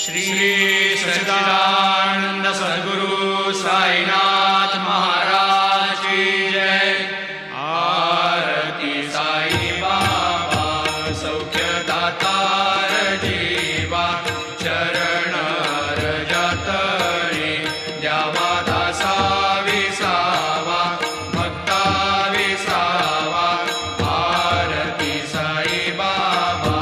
श्री सच्चिदानंद सद्गुरु साईनाथ महाराज की जय। आरती साई बाबा सौख्य दातार जीवा, चरण रजतरी द्यावा दासा विसावा, भक्ता विसावा। आरती साई बाबा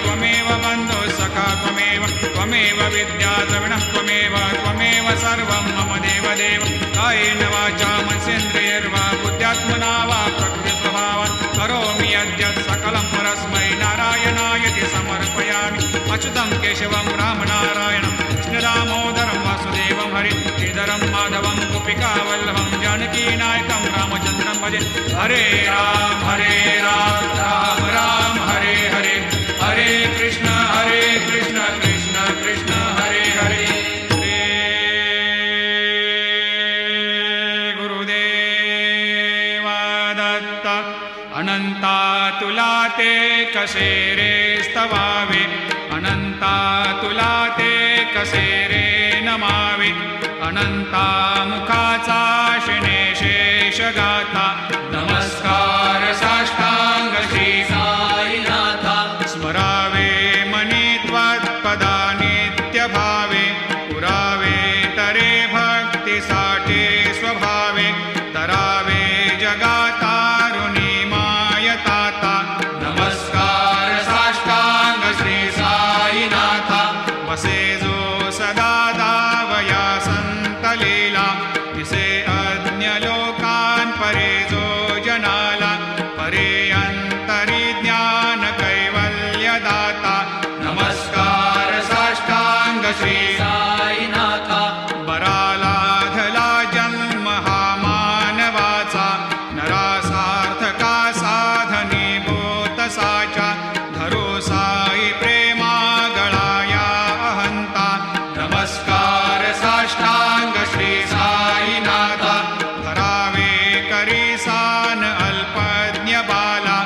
त्वमेव बन्धु सखा त्वमेव विद्या द्रविणः त्वमेव सर्वं मम देवदेव। कायेन वाचा मनसेन्द्रियैर्वा बुद्ध्यात्मना वा प्रकृतिस्वभावात् करोमि यद्यत् सकलं परस्मै नारायणायति समर्पयामि। अच्युतं केशवं रामनारायणं कृष्णदामोदरं वासुदेवं हरि श्रीधरं माधवं गोपिकावल्लभं जानकीनायकं रामचन्द्रं भजे। हरे राम राम राम हरे हरे, हरे कृष्ण कृष्ण कृष्ण हरे हरे। गुरुदेवा दत्त अनंता तुला ते कसे रे स्तवावे, अनंता तुला ते कसे रे नमावे। अनंता मुखाचा शिणे शेष गाथा, नमस्कार साष्टांग श्री साईनाथा। स्मरावे मनी त्वत्पदा नित्य भावे, पुरावे तरे भक्तीसाठी स्वभावे। तरावे जगातारुणी मा तसे अज्ञलोकान् परे जो जनाला परे अंतरी ज्ञान कैवल्यदाता नमस्कार साष्टांग श्री साईनाथा बरालाधला जन्म हा मानवाचा नरासार्थका साधनीभूत साचा धरो साई प्रेमा गळाया अहंता नमस्कार साष्टांग श्री साईनाथा धरावे करीसान अल्पज्ञ बाला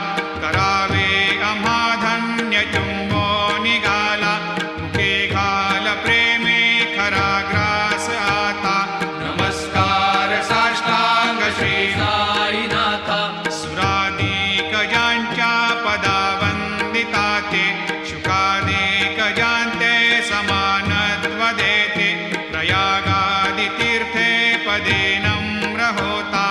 करावे आम्हा धन्य चुंबो निघाला मुखे घाल प्रेमे खरा ग्रास आता नमस्कार साष्टांग श्री साईनाथा सुरादिक ज्यांच्या पदा वंदिता ते शुकादिक ज्यांते समानत्व देते प्रयागादि तीर्थे पदे नम्र होता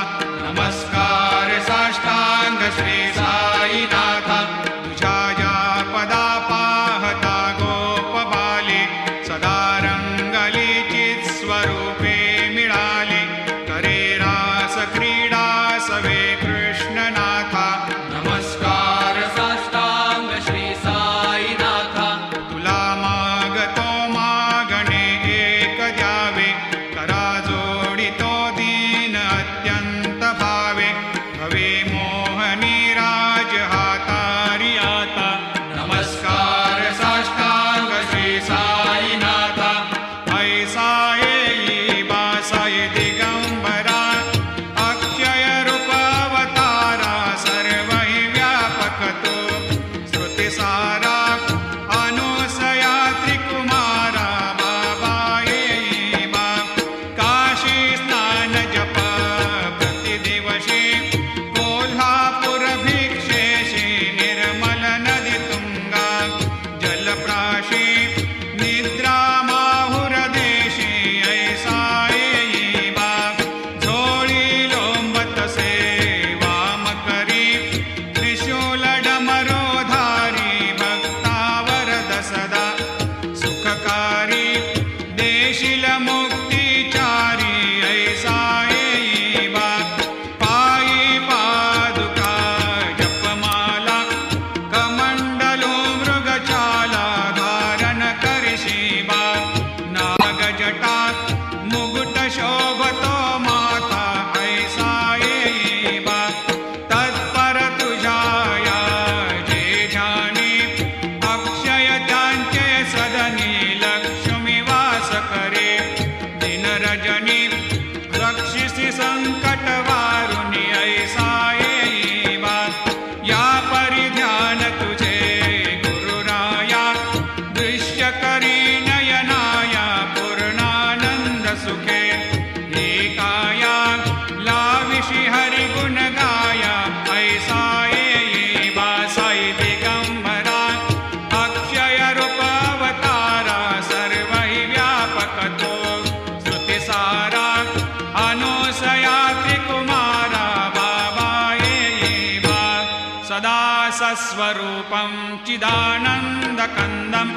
नमस्कार साष्टांग श्री साईनाथा तुझ्या ज्या पदा पाहता गोप बाले सदा रंगलीचित स्वरूपे मिळाले करे रास क्रीडा सवे कृष्णनाथा नमस्कार साष्टांग श्री साईनाथा तुला मागतो मागणे एक द्यावे करा जोडितो दीन अत्यंत भावे भवे मोहनी राज हातारी आता नमस्कार साष्टांग श्री साईनाथा ऐसा येई बासाय दिगंबरा अक्षय रूप अवतारा सर्व हि व्यापक तो श्रुतिसारा अनुसया त्रिकुमारा बाबा येई बा काशी स्नान जप प्रतिदिवशी कोल्हापूर भिक्षेशी निर्मल नदी तुंगा जलप्राशी निद्रा माहुर देशी ऐसा येई बा झोळी लोंबत से वाम करी त्रिशूल डमरोधारी भक्तावरद सदा सुखकारी देशील मुक्तिचारी ऐसा येई बा पायी पादुका जपमाला कमंडलो मृगचाला धारण करशी बा नागजटा मुकुट शोभतो माथा ऐसा येई बा तत्पर तुझाया जे ध्यानी अक्षय त्यांचे सदनी लक्ष्मी वास करे दिन रजनी रक्षिसी संकट वारुणी ऐसा येई बा या परिध्यान तुझे गुरुराया दृश्य करी नयनाया पूर्णानंद सुखे एकाया लाविषि हरि गुण गाया ऐसा येई बा साई दिगंबरा अक्षय रूप अवतारा सर्व हि व्यापक तो श्रुतिसारा अनुसया त्रिकुमारा बाबा येई बा सदा सस्वरूपं चिदानन्दकन्दं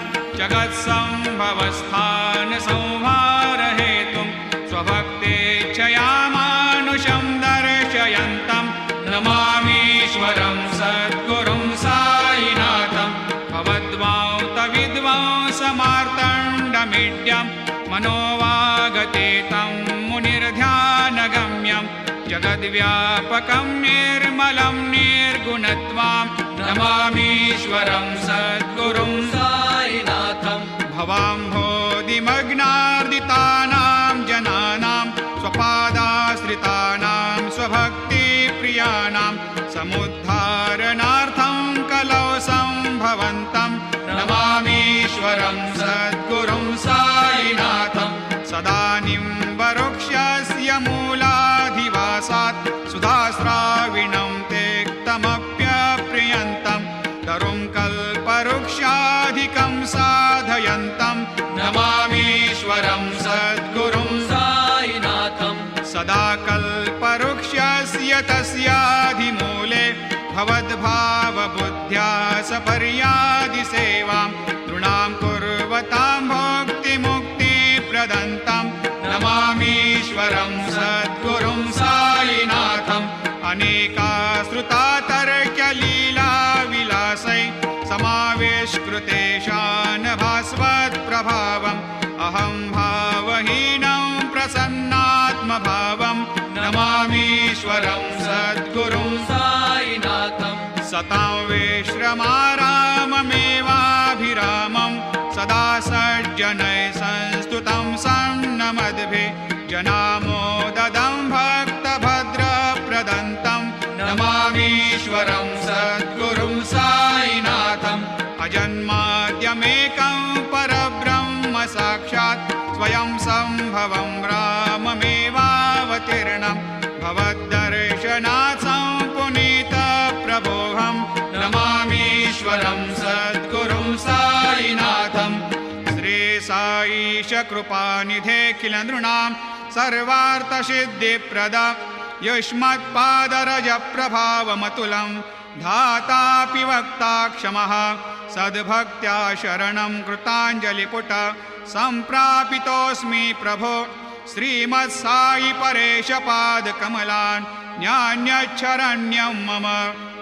जगत्सम्भवस्थान संहारहेतुं स्वभक्तेच्छया मानुषं दर्शयन्तं नमामीश्वरं सद्गुरुं साईनाथं भवद्वांतविद्वांसमार्तण्डमीड्यं मनोवागतेतं मुनिर्ध्यानगम्यं जगद्व्यापकं निर्मलं निर्गुणत्वां नमामीश्वरं सद्गुरुं साईनाथं भवाम्भोधिमग्नार्दितानां जनानां स्वपादाश्रितानां स्वभक्तिप्रियाणां समुद्धारणार्थं कलौ सम्भवन्तं नमामीश्वरं सद्गुरुं साईनाथं सदा निम्बवृक्षस्य मूलाधिवासात् सुधास्राविणं तेक्तमप्यप्रियन्तं तरुं कल्पवृक्षाधिकं साधयन्तं नमामीश्वरं सद्गुरुं साईनाथं सदा कल्पवृक्षस्य तस्याधिमूले भवद्भावबुद्ध्या सपर्यादिसेवां तृणां कुर्वतां भोक्तिमुक्तिप्रदन्तं नमामीश्वरं सद्गुरुं अनेका श्रुता तर्क्यलीला विलासै समावेशकृतेशान भास्वत्प्रभावम् अहं भावहीनं प्रसन्नात्मभावं नमामीश्वरं सद्गुरुं साईनाथं सतां विश्रमाराममेवाभिरामं सदा सज्जनैः संस्तुतं सन्नमद्भिः जनामोददं भक्तभद्रप्रदन्तं नमामीश्वरं सद्गुरुं साईनाथम् अजन्माद्यमेकं परब्रह्म साक्षात् स्वयं सम्भवं राममेवावतीर्णं भवद्दर्शनात् सम्पुनीतप्रभोहं नमामीश्वरं सद्गुरुं साईनाथम् श्री साईश कृपानिधे नृणां सर्वार्थसिद्धिप्रद युष्मत्पादरजप्रभावमतुलं धातापि वक्ता क्षमः सद्भक्त्या शरणं कृताञ्जलिपुट सम्प्रापितोऽस्मि प्रभो श्रीमत्साई परेशपादकमलान् न्यान्यच्छरण्यं मम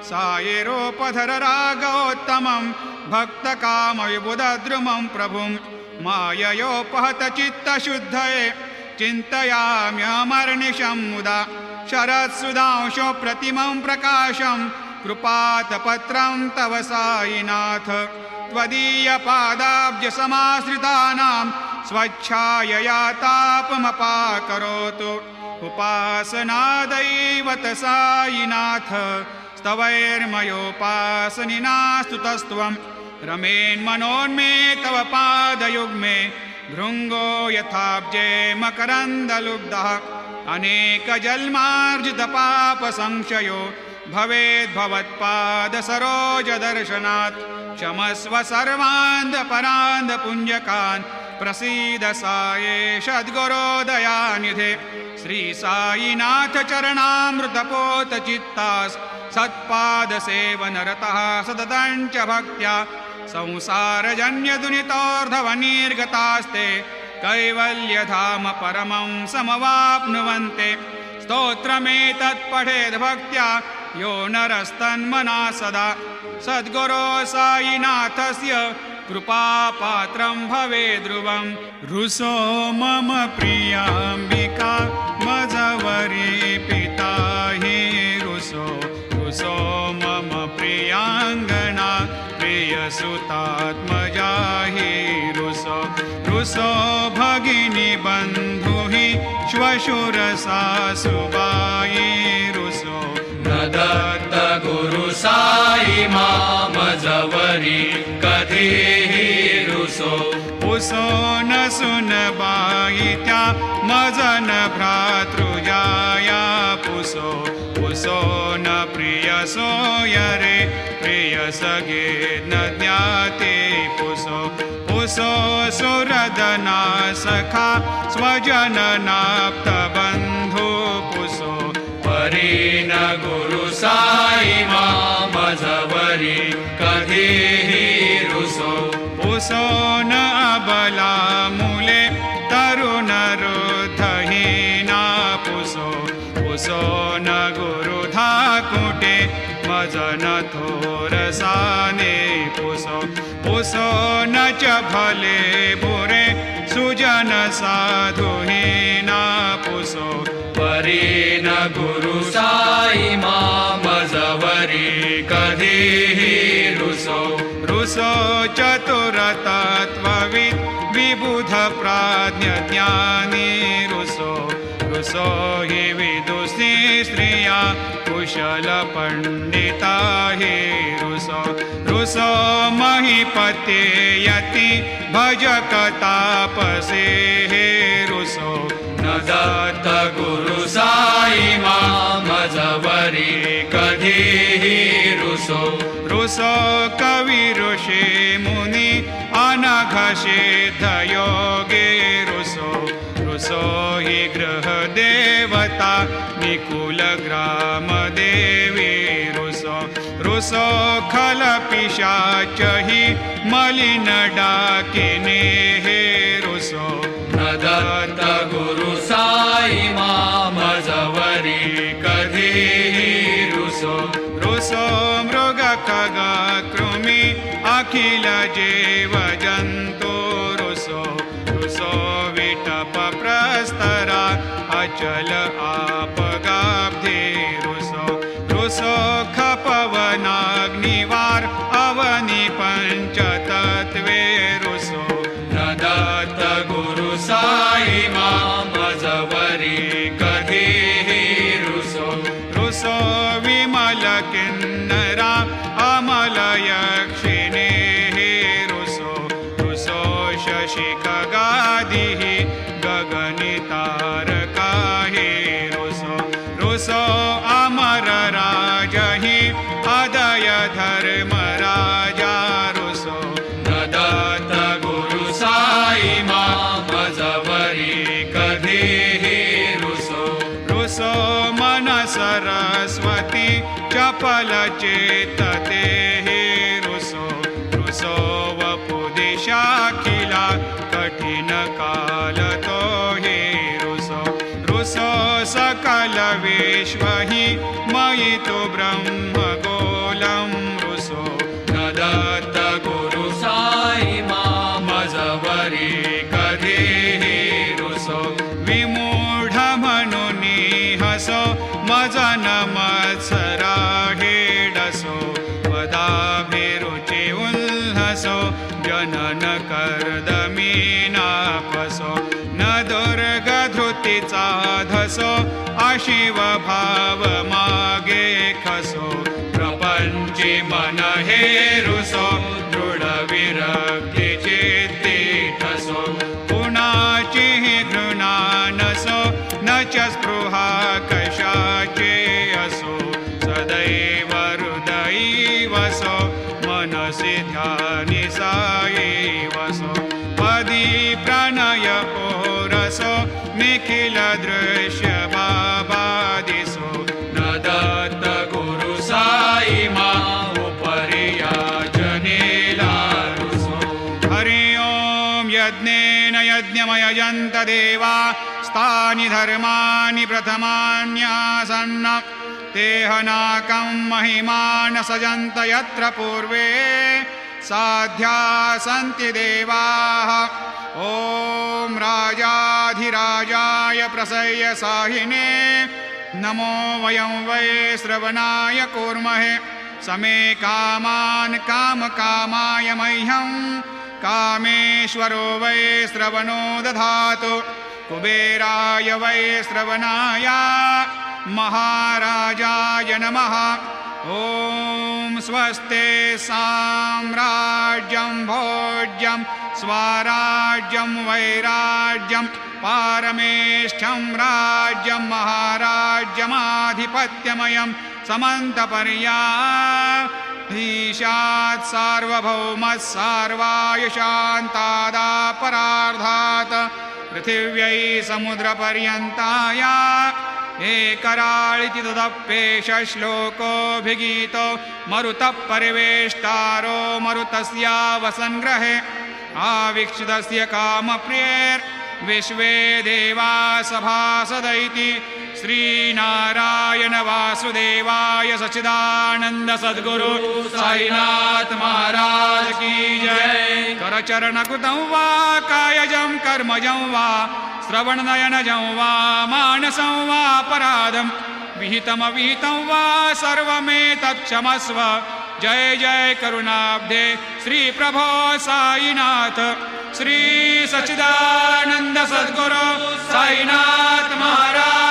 सायिरोपधर रागोत्तमं भक्तकामविबुधद्रुमं प्रभुं माययोपहतचित्तशुद्धये चिन्तयाम्यमर्निशं मुदा शरत्सुधांशो प्रतिमं प्रकाशं कृपातपत्रं तव साईनाथ त्वदीयपादाब्जसमाश्रितानां स्वच्छायया तापमपाकरोतु उपासनादैवत साईनाथ स्तवैर्मयोपासनिना स्तुतस्त्वं रमेन्मनोन्मे तव पादयुग्मे भृङ्गो यथाब्जे मकरन्दलुब्धः अनेकजन्मार्जितपापसंशयो भवेद्भवत्पादसरोजदर्शनात् क्षमस्व सर्वान्धपरान्धपुञ्जकान् प्रसीद सायेश सद्गुरोदयानिधे श्री साईनाथ चरणामृतपोतचित्तास् सत्पादसेवनरतः सततं च भक्त्या संसारजन्यदुनितोर्धवनिर्गतास्ते कैवल्यधाम परमं समवाप्नुवन्ते स्तोत्रमेतत् पठेद् भक्त्या यो नरस्तन्मना सदा सद्गुरो साईनाथस्य कृपापात्रं भवेद्ध्रुवम् रुसो मम प्रियाम्बिका मजवरी पिता हि रुसो रुसो मम प्रियाङ्गना प्रियसुतात्मजा हि रुसो रुसो भगिनी बन्धु हि श्वशुरसासुबाई रुसो न दत्त गुरु साई मामजवरी कधीहि रुसो उसो न सुनबाई त्या मजन भ्रातृजाया पुसो उसो न प्रियसो यरे प्रियसगे न ज्ञाते पुसो उसो सुरदना सखा स्वजननाप्तबन्धु पुसो परीन गुरु साई मामजवरी कधीहि रुसो उसो न अबला मूले तरुणरुद्धहीना पुसो उसो न गुरुधा कुटे मजन थोरसाने पुसो उसो न च भले बुरे सुजन साधुहीना पुसो परीन गुरु साई मामजवरी कधीहि रुसो रुसो चतुरतत्त्वविद् विबुध प्राज्ञ ज्ञानी रुसो रुसो हि विदुषी स्त्रिया कुशल पंडिता हि रुसो रुसो महीपते यति भजक तापसे हे रुसो न दत्त गुरु साई मामजवरी कधीहि रुसो रुसो कवि ऋषि मुनि अनघसिद्ध योगे रुसो रुसो हि गृह देवता निकुल ग्राम देवी रुसो रुसो खल पिशाच हि मलिन डाकिने हे रुसो न दत्त गुरु साई मामजवरी कधीहि रुसो मृग खग कृमि अखिल जीव जन्तु रुसो रुसो विटप प्रस्तरा अचल आपगाब्धि रुसो रुसो खपवनाग्निवार अवनि पंचतत्वे रुसो न दत्त गुरु साई मजवरी कधीही रुसो रुसो विमल किन्नरा अमल यक्षिणे रुसो रुसो शशि खगादिः गगनितारका रुसो रुसो अमर राजहि अदय धर्म राजा रुसो न दत्त गुरु साई मजवरी कधीही रुसो रुसो मन सरस्वती चपल चेतते रुसो रुसो वपुदिशाखिला कठिन काल तो हे रुसो रुसो सकल विश्व हि मयि तु ब्रह्म गोलं रुसो न दत्त गुरु साई मजवरी कधीही रुसो विमूढ मनुनि हसो मजन मत्सरा हेडसो वदाभिरुचि उल्हसो जनन कर्दमीनापसो न दुर्गधृतिचा धसो अशिव भाव मागे खसो प्रपंची मन हे रुसो दृढ विरक्ती चित्ती ठसो पुणाची घृणा नसो न च स्पृहा कशाचे असो सदैव हृदयी वसो मनसि ध्यानि साई वसो पदी प्रणय ओरसो निखिल दृश्य बाबादिसो न दत्त गुरु साई उपरियाजनेला रुसो हरि ओं यज्ञेन यज्ञमयजन्त देवा स्थानि धर्माणि प्रथमान्यासन्न तेहनाकं महिमान सजन्त यत्र पूर्वे साध्या सन्ति देवाः ॐ राजाधिराजाय प्रसह्य साहिने नमो वयं वै श्रवणाय कूर्महे समे कामान् कामकामाय मह्यं कामेश्वरो वै श्रवणो दधातु कुबेराय वै श्रवणाय महाराजाय नमः ॐ स्वस्ते साम्राज्यं भोज्यं स्वराज्यं वैराज्यं पारमेष्ठ्यं राज्यं महाराज्यमाधिपत्यमयं समन्तपर्याधीशात् सार्वभौमः सार्वायुषान्तादापरार्धात् पृथिव्यै समुद्रपर्यन्ताय एकराळिति तदप्येष श्लोकोऽभिगीतो मरुतः परिवेष्टारो मरुतस्यावसङ्ग्रहे आवीक्षितस्य कामप्रियैर्विश्वे देवा सभासदैति श्रीनारायण वासुदेवाय सच्चिदानंद सद्गुरु साईनाथ महाराज की जय। करचरणकृतं वा कायजं कर्मजं वा श्रवणनयनजं वा मानसं वा अपराधं विहितमविहितं वा सर्वमेतत्क्षमस्व। जय जय करुणाब्धे श्री प्रभो साईनाथ श्री सच्चिदानंद सद्गुरु साईनाथ महाराज।